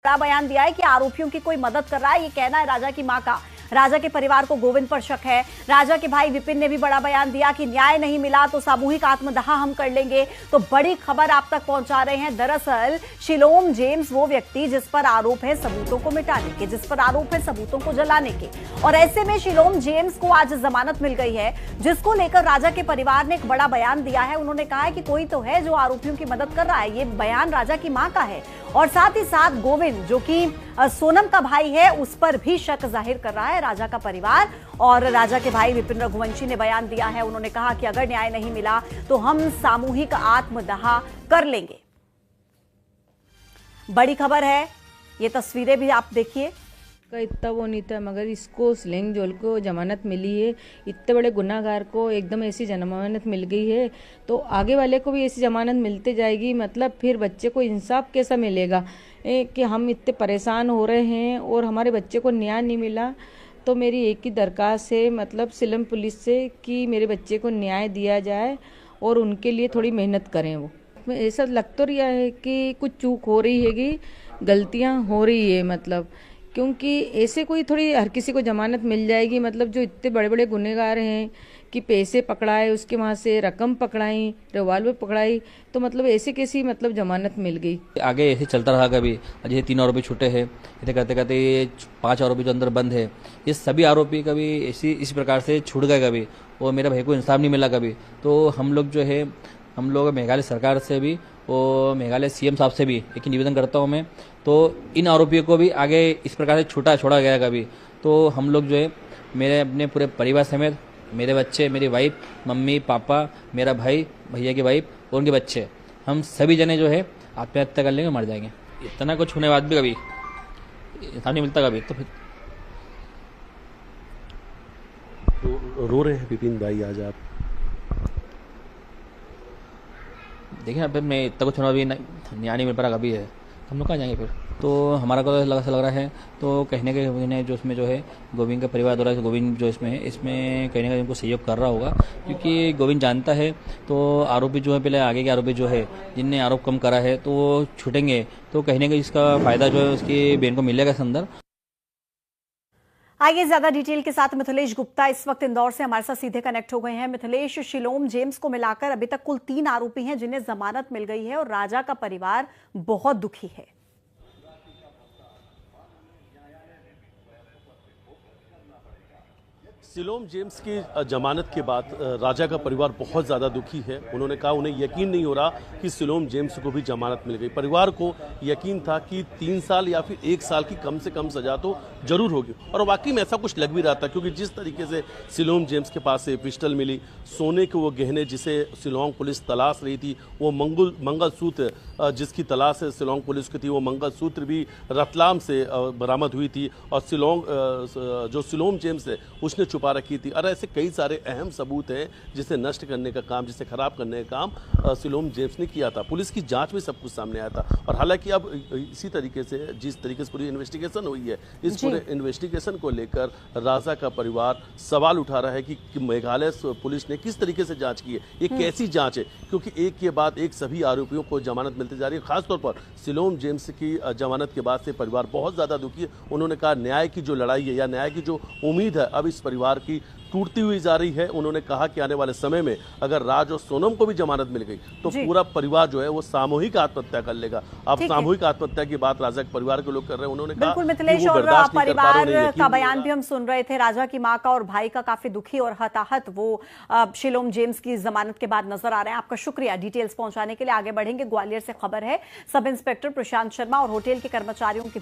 बड़ा बयान दिया है कि आरोपियों की कोई मदद कर रहा है। ये कहना है राजा की मां का। राजा के परिवार को गोविंद पर शक है। राजा के भाई विपिन ने भी बड़ा बयान दिया कि न्याय नहीं मिला तो सामूहिक आत्मदाह हम कर लेंगे। तो बड़ी खबर आप तक पहुंचा रहे हैं। दरअसल शिलोम जेम्स वो व्यक्ति जिस पर आरोप है सबूतों को मिटाने के, जिस पर आरोप है सबूतों को जलाने के, और ऐसे में शिलोम जेम्स को आज जमानत मिल गई है, जिसको लेकर राजा के परिवार ने एक बड़ा बयान दिया है। उन्होंने कहा है कि कोई तो है जो आरोपियों की मदद कर रहा है। ये बयान राजा की मां का है और साथ ही साथ गोविंद जो कि सोनम का भाई है उस पर भी शक जाहिर कर रहा है राजा का परिवार। और राजा के भाई विपिन रघुवंशी ने बयान दिया है। उन्होंने कहा कि अगर न्याय नहीं मिला तो हम सामूहिक आत्मदाह कर लेंगे। बड़ी खबर है, ये तस्वीरें भी आप देखिए। का इतना वो नहीं था, मगर इसको स्लेंग जोल को जमानत मिली है। इतने बड़े गुनाहगार को एकदम ऐसी जमानत मिल गई है तो आगे वाले को भी ऐसी जमानत मिलते जाएगी। मतलब फिर बच्चे को इंसाफ कैसा मिलेगा कि हम इतने परेशान हो रहे हैं और हमारे बच्चे को न्याय नहीं मिला। तो मेरी एक ही दरख्वास्त है मतलब सिलम पुलिस से कि मेरे बच्चे को न्याय दिया जाए और उनके लिए थोड़ी मेहनत करें। वो ऐसा लग तो रहा है कि कुछ चूक हो रही है कि गलतियाँ हो रही है, मतलब क्योंकि ऐसे कोई थोड़ी हर किसी को जमानत मिल जाएगी। मतलब जो इतने बड़े बड़े गुनहगार हैं कि पैसे पकड़ाए, उसके वहाँ से रकम पकड़ाई, रिवॉल्वर पकड़ाई, तो मतलब ऐसे कैसी मतलब जमानत मिल गई। आगे ऐसे चलता रहा। कभी जैसे 3 आरोपी छूटे हैं, ऐसे करते करते ये 5 आरोपी जो अंदर बंद है, ये सभी आरोपी कभी इसी प्रकार से छूट गए कभी, और मेरे भाई को इंसाफ नहीं मिला कभी। तो हम लोग मेघालय सरकार से भी और मेघालय सीएम साहब से भी एक निवेदन करता हूँ मैं, तो इन आरोपियों को भी आगे इस प्रकार से छोड़ा गया कभी। तो हम लोग जो है मेरे अपने पूरे परिवार समेत, मेरे बच्चे, मेरी वाइफ, मम्मी पापा, मेरा भाई, भैया की वाइफ और उनके बच्चे, हम सभी जने जो है आत्महत्या कर लेंगे, मर जाएंगे। इतना कुछ होने बाद भी कभी इंसाफ नहीं मिलता कभी। तो रो रहे हैं विपिन भाई आज आप? देखिए अब मैं इतना कुछ होना, अभी न्याय नहीं मिल पा रहा कभी है, हम लोग कहाँ जाएंगे फिर। तो हमारा को ऐसा लग रहा है तो कहने के जो इसमें जो है गोविंद का परिवार द्वारा, गोविंद जो इसमें कहने का इनको सहयोग कर रहा होगा, क्योंकि गोविंद जानता है। तो आरोपी जो है, पहले आगे के आरोपी जो है जिनने आरोप कम करा है तो वो छूटेंगे, तो कहने का इसका फायदा जो है उसकी बहन को मिलेगा इस अंदर। आइए ज्यादा डिटेल के साथ मिथिलेश गुप्ता इस वक्त इंदौर से हमारे साथ सीधे कनेक्ट हो गए हैं। मिथिलेश, शिलोम जेम्स को मिलाकर अभी तक कुल 3 आरोपी हैं जिन्हें जमानत मिल गई है और राजा का परिवार बहुत दुखी है। सिलोम जेम्स की जमानत के बाद राजा का परिवार बहुत ज़्यादा दुखी है। उन्होंने कहा उन्हें यकीन नहीं हो रहा कि सिलोम जेम्स को भी जमानत मिल गई। परिवार को यकीन था कि 3 साल या फिर 1 साल की कम से कम सजा तो जरूर होगी, और वाकई में ऐसा कुछ लग भी रहा था, क्योंकि जिस तरीके से सिलोम जेम्स के पास से पिस्टल मिली, सोने के वो गहने जिसे शिलोंग पुलिस तलाश रही थी, वो मंगलसूत्र जिसकी तलाश शिलोंग पुलिस की थी, वो मंगलसूत्र भी रतलाम से बरामद हुई थी, और जो सिलोम जेम्स है उसने छुपा रखी थी। और ऐसे कई सारे अहम सबूत हैं जिसे नष्ट करने का काम, जिसे खराब करने का काम सिलोम जेम्स ने किया था। पुलिस की जांच में सब कुछ सामने आया था। और हालांकि अब इसी तरीके से जिस तरीके से पूरी इन्वेस्टिगेशन हुई है, इस पूरे इन्वेस्टिगेशन को लेकर राजा का परिवार सवाल उठा रहा है कि मेघालय पुलिस ने किस तरीके से जांच की है, ये कैसी जांच है, क्योंकि एक के बाद एक सभी आरोपियों को जमानत मिलती जा रही है। खासतौर पर सिलोम जेम्स की जमानत के बाद से परिवार बहुत ज्यादा दुखी है। उन्होंने कहा न्याय की जो लड़ाई है या न्याय की जो उम्मीद है अब इस परिवार की टूटती हुई जा रही है। उन्होंने कहा कि आने वाले समय में अगर राज और सोनम को भी जमानत मिल गई तो पूरा परिवार जो है वो सामूहिक आत्महत्या कर लेगा। अब सामूहिक आत्महत्या की बात राजा के परिवार के लोग कर रहे हैं। उन्होंने बिल्कुल मिथिलेश, और परिवार का बयान भी हम सुन रहे थे। राजा की मां का और भाई का काफी दुखी और हताहत वो शिलोम जेम्स की जमानत के बाद नजर आ रहे हैं। आपका शुक्रिया डिटेल्स पहुंचाने के लिए। आगे बढ़ेंगे, ग्वालियर से खबर है। सब इंस्पेक्टर प्रशांत शर्मा और होटल के कर्मचारियों के